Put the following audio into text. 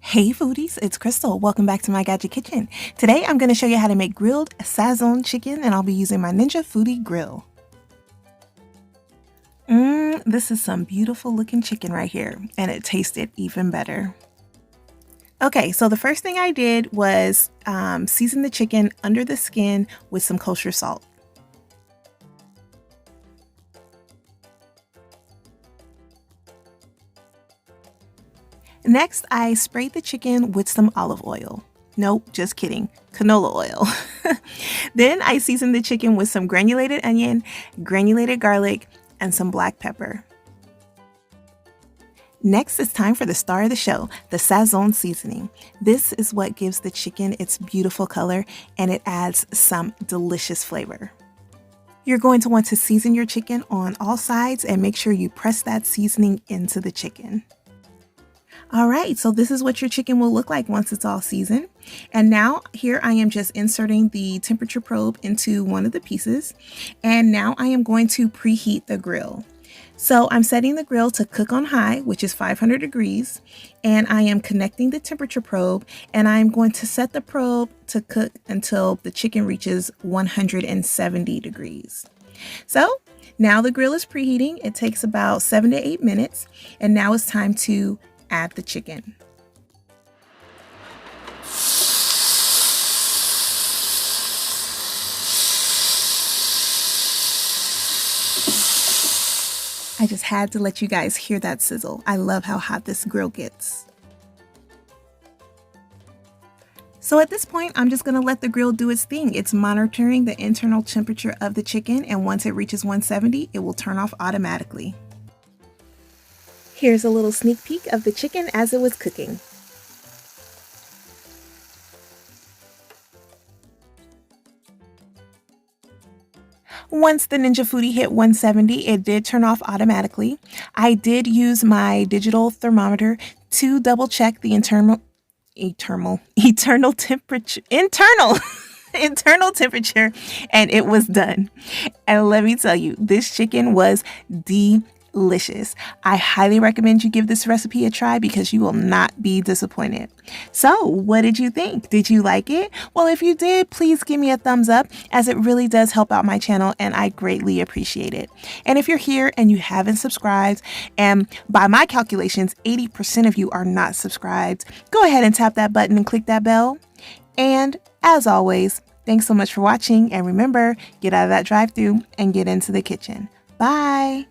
Hey foodies, it's Crystal. Welcome back to my Gadget Kitchen. Today I'm going to show you how to make grilled Sazón chicken, and I'll be using my Ninja Foodi grill. This is some beautiful looking chicken right here, and it tasted even better. Okay, so the first thing I did was season the chicken under the skin with some kosher salt. Next, I sprayed the chicken with some olive oil. Nope, just kidding. Canola oil. Then I seasoned the chicken with some granulated onion, granulated garlic, and some black pepper. Next, it's time for the star of the show, the Sazón seasoning. This is what gives the chicken its beautiful color, and it adds some delicious flavor. You're going to want to season your chicken on all sides and make sure you press that seasoning into the chicken. Alright, so this is what your chicken will look like once it's all seasoned. And now here I am just inserting the temperature probe into one of the pieces. And now I am going to preheat the grill. So I'm setting the grill to cook on high, which is 500 degrees. And I am connecting the temperature probe, and I'm going to set the probe to cook until the chicken reaches 170 degrees. So now the grill is preheating. It takes about 7 to 8 minutes. And now it's time to add the chicken. I just had to let you guys hear that sizzle. I love how hot this grill gets. So at this point, I'm just gonna let the grill do its thing. It's monitoring the internal temperature of the chicken, and once it reaches 170, it will turn off automatically. Here's a little sneak peek of the chicken as it was cooking. Once the Ninja Foodi hit 170, it did turn off automatically. I did use my digital thermometer to double check the internal temperature, internal temperature, and it was done. And let me tell you, this chicken was delicious. I highly recommend you give this recipe a try because you will not be disappointed. So, what did you think? Did you like it? Well, if you did, please give me a thumbs up, as it really does help out my channel and I greatly appreciate it. And if you're here and you haven't subscribed, and by my calculations, 80% of you are not subscribed, go ahead and tap that button and click that bell. And as always, thanks so much for watching, and remember, get out of that drive-thru and get into the kitchen. Bye!